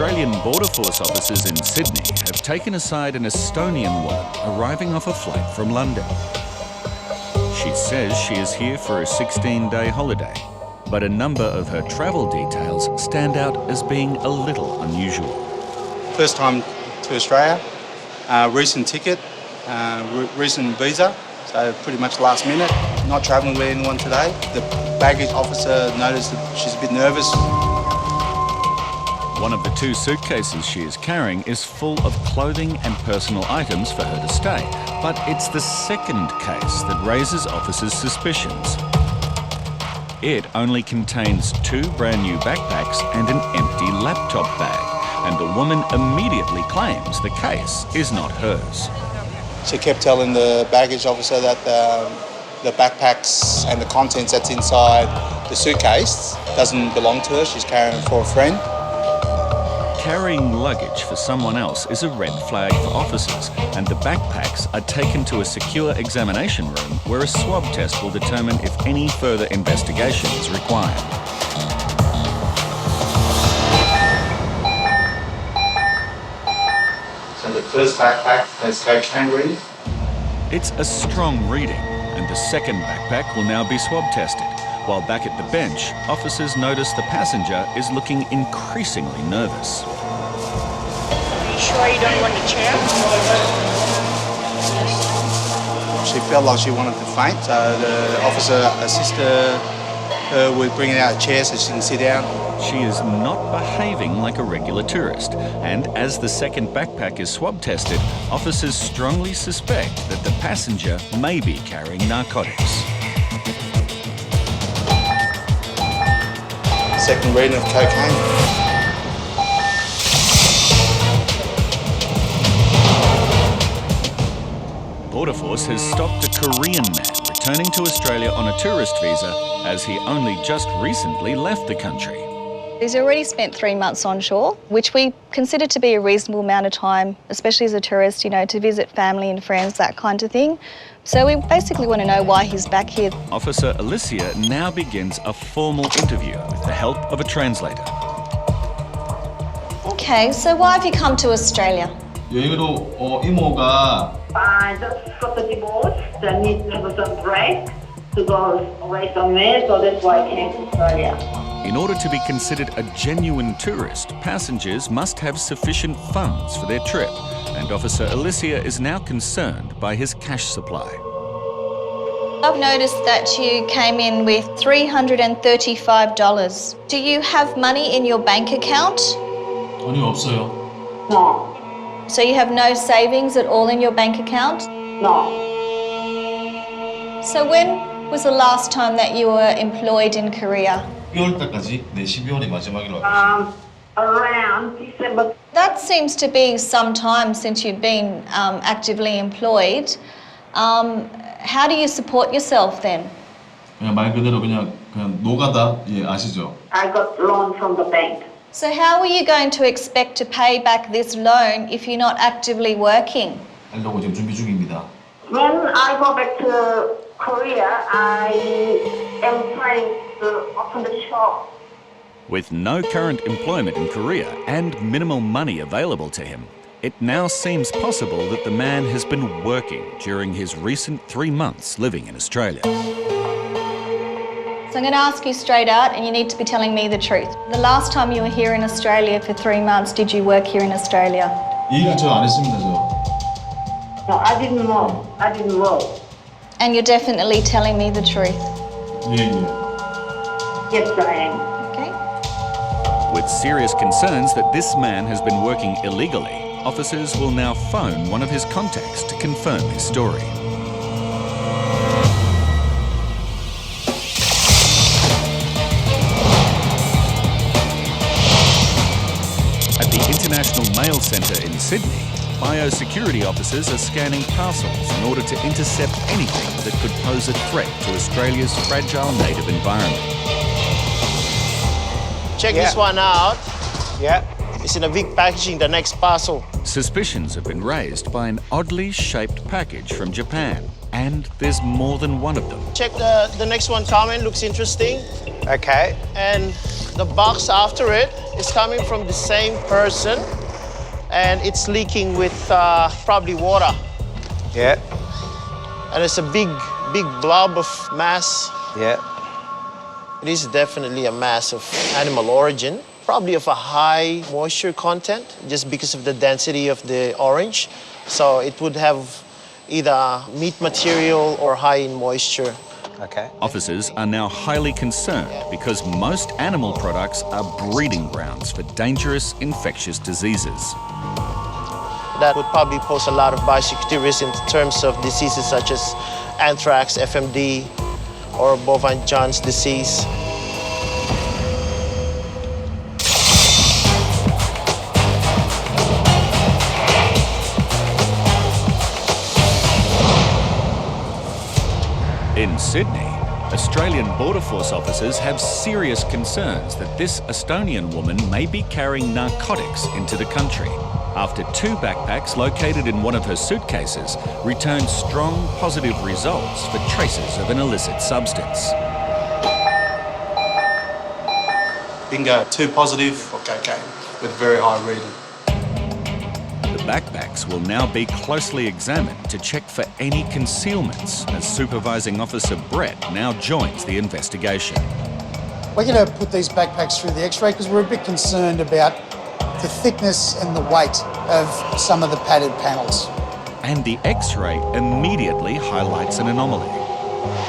Australian Border Force officers in Sydney have taken aside an Estonian woman arriving off a flight from London. She says she is here for a 16-day holiday, but a number of her travel details stand out as being a little unusual. First time to Australia, recent ticket, recent visa, so pretty much last minute. Not travelling with anyone today. The baggage officer noticed that she's a bit nervous. One of the 2 suitcases she is carrying is full of clothing and personal items for her to stay, but it's the second case that raises officers' suspicions. It only contains 2 brand new backpacks and an empty laptop bag, and the woman immediately claims the case is not hers. She kept telling the baggage officer that the backpacks and the contents that's inside the suitcase doesn't belong to her, she's carrying it for a friend. Carrying luggage for someone else is a red flag for officers, and the backpacks are taken to a secure examination room where a swab test will determine if any further investigation is required. So the first backpack has cocaine reading. It's a strong reading, and the second backpack will now be swab tested. While back at the bench, officers notice the passenger is looking increasingly nervous. Are you sure you don't want a chair? She felt like she wanted to faint, so the officer assisted her with bringing out a chair so she can sit down. She is not behaving like a regular tourist, and as the second backpack is swab tested, officers strongly suspect that the passenger may be carrying narcotics. Second reading of cocaine. Border Force has stopped a Korean man returning to Australia on a tourist visa as he only just recently left the country. He's already spent 3 months onshore, which we consider to be a reasonable amount of time, especially as a tourist, you know, to visit family and friends, that kind of thing. So we basically want to know why he's back here. Officer Alicia now begins a formal interview with the help of a translator. Okay, so why have you come to Australia? 여기로 이모가 I just got the divorce, so I need to have some break to go away somewhere, so that's why I came to Australia. In order to be considered a genuine tourist, passengers must have sufficient funds for their trip, and Officer Alicia is now concerned by his cash supply. I've noticed that you came in with $335. Do you have money in your bank account? 아니요, 없어요. No, So you have no savings at all in your bank account? no. So when was the last time that you were employed in Korea? 12월 달까지, 네, 12월이 마지막이라고 알고 Around December. That seems to be some time since you've been actively employed. How do you support yourself then? 그냥 말 그대로 그냥 노가다, 예, 아시죠? I got loan from the bank. So how are you going to expect to pay back this loan if you're not actively working? 하려고 지금 준비 중입니다. When I go back to Korea, I am trying to open the shop. With no current employment in Korea and minimal money available to him, it now seems possible that the man has been working during his recent 3 months living in Australia. So I'm going to ask you straight out, and you need to be telling me the truth. The last time you were here in Australia for 3 months, did you work here in Australia? 이 얘기는 저 안 했습니다, 저. No, I didn't know. I didn't know. And you're definitely telling me the truth, 예, 예. Yes, I am. okay? With serious concerns that this man has been working illegally, officers will now phone one of his contacts to confirm his story. At the International Mail Centre in Sydney, biosecurity officers are scanning parcels in order to intercept anything that could pose a threat to Australia's fragile native environment. Check this one out. Yeah. It's in a big packaging, the next parcel. Suspicions have been raised by an oddly shaped package from Japan. And there's more than one of them. Check the next one, Carmen, looks interesting. Okay. And the box after it is coming from the same person, and it's leaking with probably water. Yeah. And it's a big blob of mass. Yeah. It is definitely a mass of animal origin, probably of a high moisture content, just because of the density of the orange. So it would have either meat material or high in moisture. Okay. Officers are now highly concerned because most animal products are breeding grounds for dangerous infectious diseases. That would probably pose a lot of biosecurity risk in terms of diseases such as anthrax, FMD, or bovine John's disease. In Sydney, Australian Border Force officers have serious concerns that this Estonian woman may be carrying narcotics into the country after 2 backpacks located in one of her suitcases returned strong positive results for traces of an illicit substance. Bingo, 2 positive for cocaine with very high reading. The backpacks will now be closely examined to check for any concealments as Supervising Officer Brett now joins the investigation. We're going to put these backpacks through the X-ray because we're a bit concerned about the thickness and the weight of some of the padded panels. And the X-ray immediately highlights an anomaly.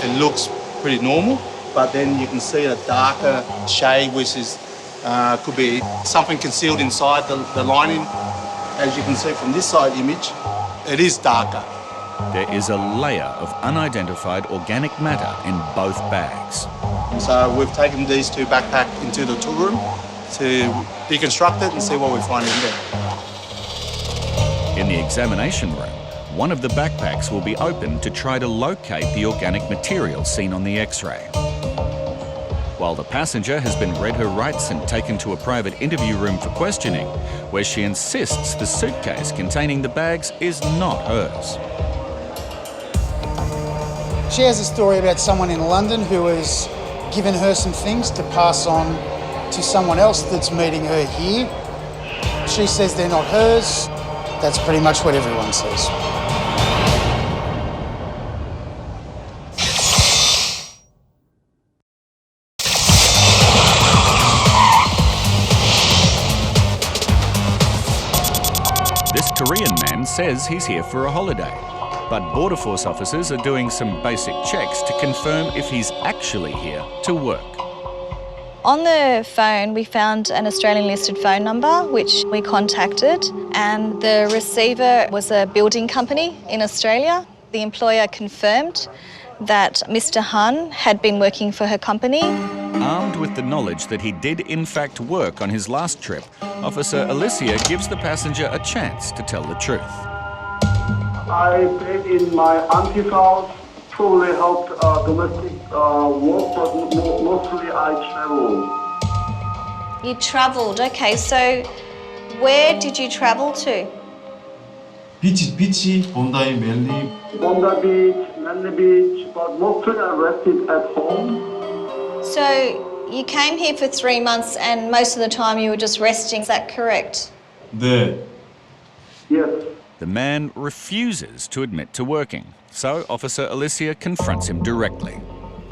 It looks pretty normal, but then you can see a darker shade, which is could be something concealed inside the lining. As you can see from this side image, it is darker. There is a layer of unidentified organic matter in both bags. So we've taken these 2 backpacks into the tool room to deconstruct it and see what we find in there. In the examination room, one of the backpacks will be opened to try to locate the organic material seen on the X-ray. While the passenger has been read her rights and taken to a private interview room for questioning, where she insists the suitcase containing the bags is not hers. She has a story about someone in London who has given her some things to pass on to someone else that's meeting her here. She says they're not hers. That's pretty much what everyone says. This Korean man says he's here for a holiday, but Border Force officers are doing some basic checks to confirm if he's actually here to work. On the phone, we found an Australian listed phone number, which we contacted, and the receiver was a building company in Australia. The employer confirmed that Mr. Hun had been working for her company. Armed with the knowledge that he did in fact work on his last trip, Officer Alicia gives the passenger a chance to tell the truth. I paid in my auntie's house, probably helped domestic work, but mostly I travel. You travelled, okay, so where did you travel to? 비치, 본다이, 멜리. Bondi Beach, Manly Beach, but mostly I rested at home. So you came here for 3 months and most of the time you were just resting, is that correct? 네. Yes. The man refuses to admit to working, so Officer Alicia confronts him directly.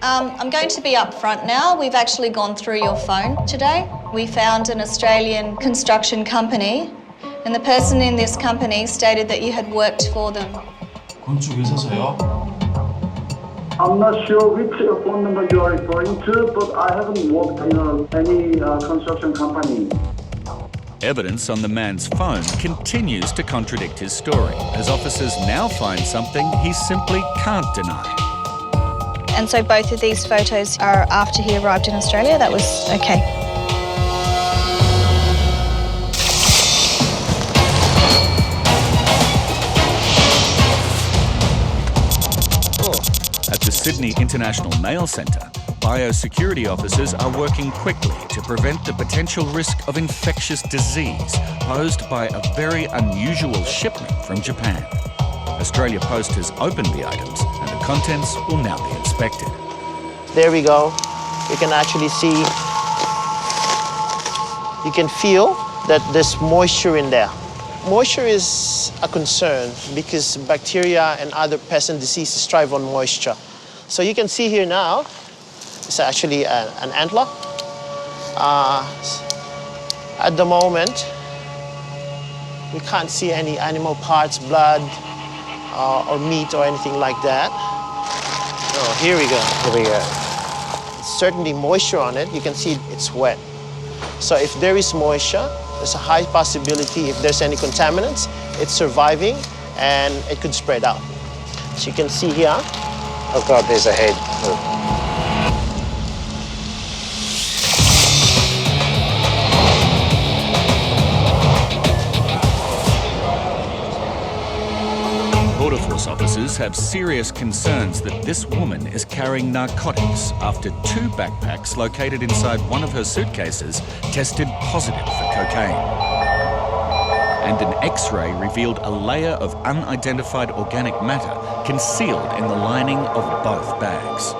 I'm going to be upfront now. We've actually gone through your phone today. We found an Australian construction company, and the person in this company stated that you had worked for them. 건축 회사세요? I'm not sure which phone number you are referring to, but I haven't worked in any construction company. Evidence on the man's phone continues to contradict his story, as officers now find something he simply can't deny. And so both of these photos are after he arrived in Australia? That was okay. At the Sydney International Mail Centre, biosecurity officers are working quickly to prevent the potential risk of infectious disease posed by a very unusual shipment from Japan. Australia Post has opened the items and the contents will now be inspected. There we go. You can actually see, you can feel that there's moisture in there. Moisture is a concern because bacteria and other pests and diseases thrive on moisture. So you can see here now, it's actually an antler. At the moment, we can't see any animal parts, blood, or meat or anything like that. Oh, here we go. Here we go. Certainly moisture on it. You can see it's wet. So if there is moisture, there's a high possibility if there's any contaminants, it's surviving and it could spread out. So you can see here. Oh God, there's a head. Border Force officers have serious concerns that this woman is carrying narcotics after 2 backpacks located inside one of her suitcases tested positive for cocaine. And an X-ray revealed a layer of unidentified organic matter concealed in the lining of both bags.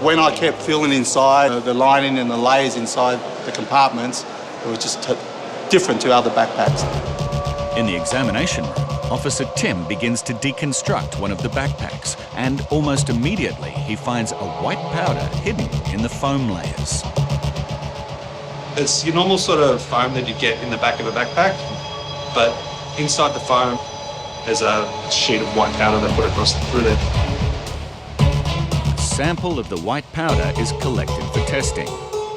When I kept feeling inside the lining and the layers inside the compartments, it was just different to other backpacks. In the examination room, Officer Tim begins to deconstruct one of the backpacks, and almost immediately he finds a white powder hidden in the foam layers. It's your normal sort of foam that you get in the back of a backpack, but inside the foam there's a sheet of white powder they put across through there. A sample of the white powder is collected for testing,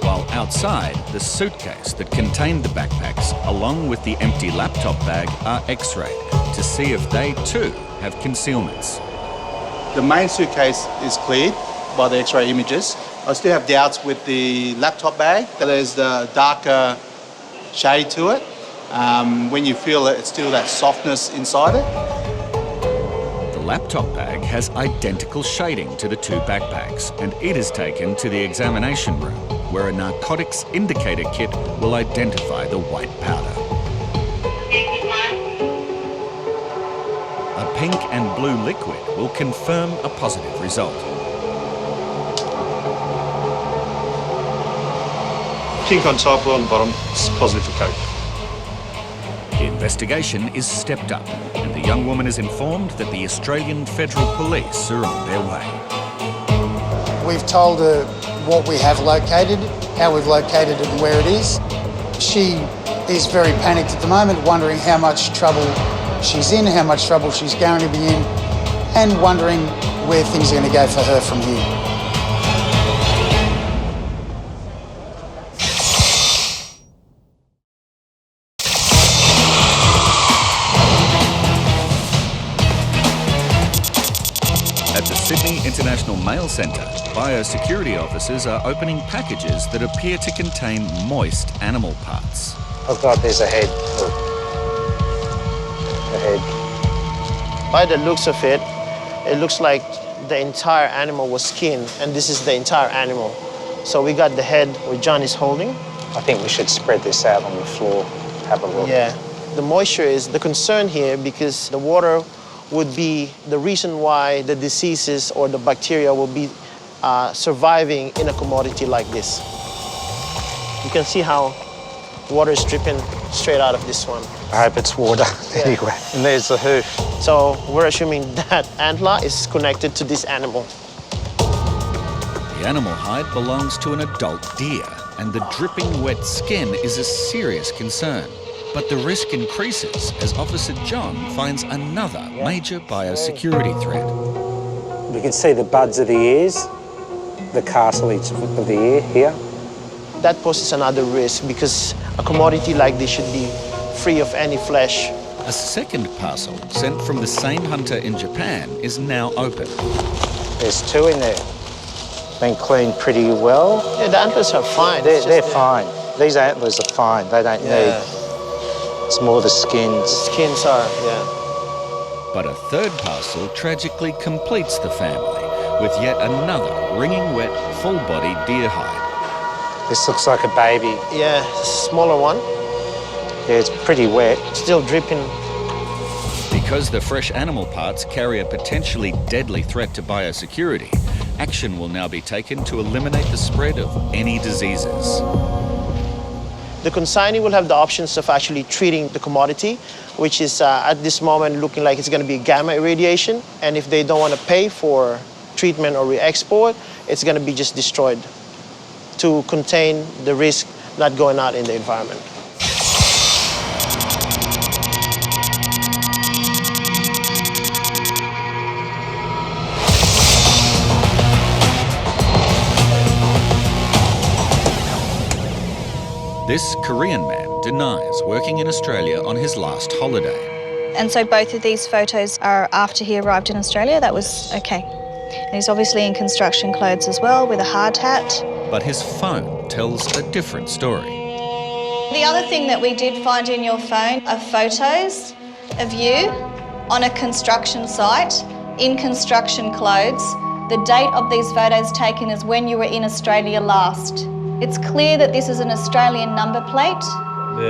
while outside, the suitcase that contained the backpacks, along with the empty laptop bag, are X-rayed to see if they too have concealments. The main suitcase is cleared by the X-ray images. I still have doubts with the laptop bag. There's the darker shade to it. When you feel it, it's still that softness inside it. The laptop bag has identical shading to the 2 backpacks, and it is taken to the examination room, where a narcotics indicator kit will identify the white powder. A pink and blue liquid will confirm a positive result. Pink on top, blue on the bottom, it's positive for coke. The investigation is stepped up, and the young woman is informed that the Australian Federal Police are on their way. We've told her what we have located, how we've located it and where it is. She is very panicked at the moment, wondering how much trouble she's in, how much trouble she's going to be in, and wondering where things are going to go for her from here. At the Sydney International Mail Centre, biosecurity officers are opening packages that appear to contain moist animal parts. Oh God, there's a head. Oh. A head. By the looks of it, it looks like the entire animal was skinned, and this is the entire animal. So we got the head where John is holding. I think we should spread this out on the floor, have a look. Yeah. The moisture is the concern here because the water would be the reason why the diseases or the bacteria will be surviving in a commodity like this. You can see how water is dripping straight out of this one. I hope it's water. Yeah. Anyway, and there's the hoof. So we're assuming that antler is connected to this animal. The animal hide belongs to an adult deer, and the dripping wet skin is a serious concern. But the risk increases as Officer John finds another major biosecurity threat. We can see the buds of the ears, the cartilage of the ear here. That poses another risk because a commodity like this should be free of any flesh. A second parcel sent from the same hunter in Japan is now open. There's 2 in there. Been cleaned pretty well. Yeah, the antlers are fine. They're fine. These antlers are fine. They don't need. It's more the skins. Skins are, yeah. But a third parcel tragically completes the family with yet another wringing wet, full-bodied deer hide. This looks like a baby. Yeah, smaller one. Yeah, it's pretty wet. Still dripping. Because the fresh animal parts carry a potentially deadly threat to biosecurity, action will now be taken to eliminate the spread of any diseases. The consignee will have the options of actually treating the commodity, which is at this moment looking like it's going to be gamma irradiation. And if they don't want to pay for treatment or re-export, it's going to be just destroyed to contain the risk not going out in the environment. This Korean man denies working in Australia on his last holiday. And so both of these photos are after he arrived in Australia. That was okay. And he's obviously in construction clothes as well, with a hard hat. But his phone tells a different story. The other thing that we did find in your phone are photos of you on a construction site, in construction clothes. The date of these photos taken is when you were in Australia last. It's clear that this is an Australian number plate,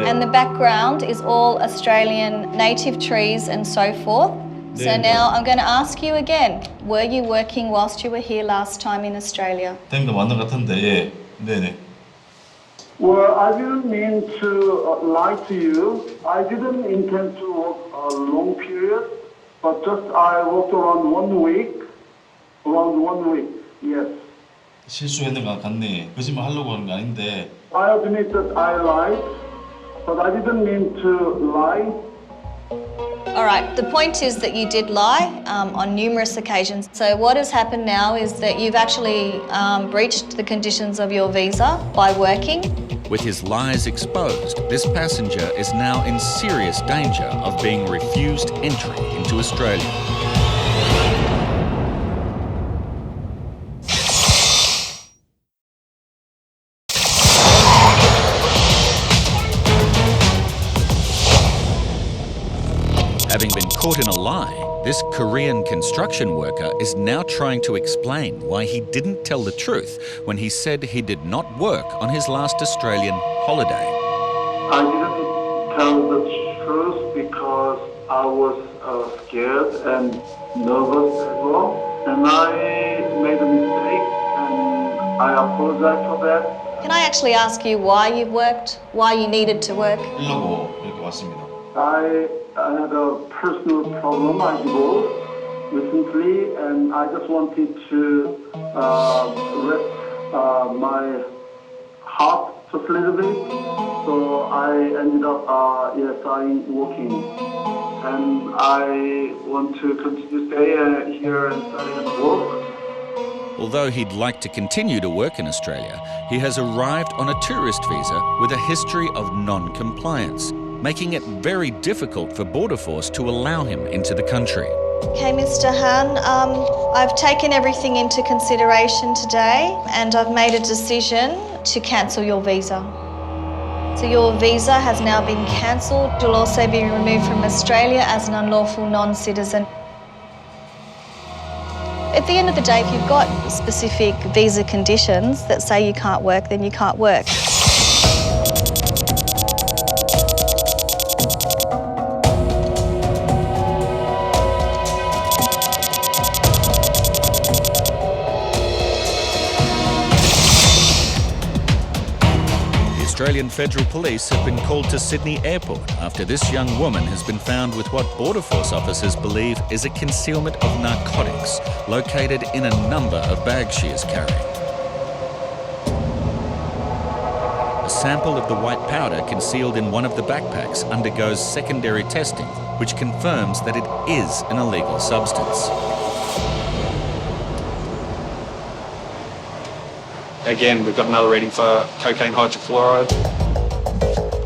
and the background is all Australian native trees and so forth. So now I'm going to ask you again, were you working whilst you were here last time in Australia? 땡도 맞는 것 같은데, 예. 네네. Well, I didn't mean to lie to you. I didn't intend to work a long period, but just I worked around 1 week. Around 1 week, yes. 실수했는 것 같네. 거짓말 하려고 하는 거 아닌데. I admit that I lied, but I didn't mean to lie. All right, the point is that you did lie on numerous occasions. So what has happened now is that you've actually breached the conditions of your visa by working. With his lies exposed, this passenger is now in serious danger of being refused entry into Australia. Having been caught in a lie, this Korean construction worker is now trying to explain why he didn't tell the truth when he said he did not work on his last Australian holiday. I didn't tell the truth because I was scared and nervous as well. And I made a mistake and I apologize for that. Can I actually ask you why you worked, why you needed to work? 이러고 이렇게 왔습니다. I had a personal problem. I divorced recently, and I just wanted to rest my heart just a little bit. So I ended up, starting working, and I want to continue to stay here and study and work. Although he'd like to continue to work in Australia, he has arrived on a tourist visa with a history of non-compliance, making it very difficult for Border Force to allow him into the country. Okay, Mr. Han, I've taken everything into consideration today and I've made a decision to cancel your visa. So your visa has now been cancelled. You'll also be removed from Australia as an unlawful non-citizen. At the end of the day, if you've got specific visa conditions that say you can't work, then you can't work. Australian Federal Police have been called to Sydney Airport after this young woman has been found with what Border Force officers believe is a concealment of narcotics located in a number of bags she is carrying. A sample of the white powder concealed in one of the backpacks undergoes secondary testing, which confirms that it is an illegal substance. Again, we've got another reading for cocaine hydrochloride.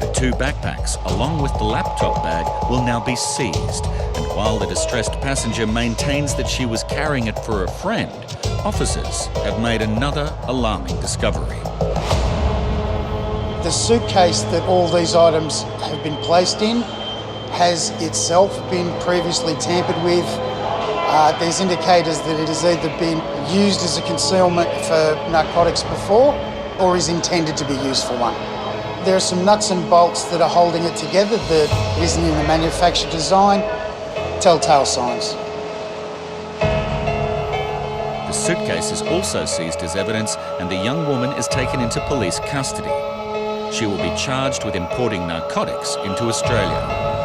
The 2 backpacks, along with the laptop bag, will now be seized. And while the distressed passenger maintains that she was carrying it for a friend, officers have made another alarming discovery. The suitcase that all these items have been placed in has itself been previously tampered with. There's indicators that it has either been used as a concealment for narcotics before or is intended to be used for one. There are some nuts and bolts that are holding it together that isn't in the manufacturer design. telltale signs. The suitcase is also seized as evidence and the young woman is taken into police custody. She will be charged with importing narcotics into Australia.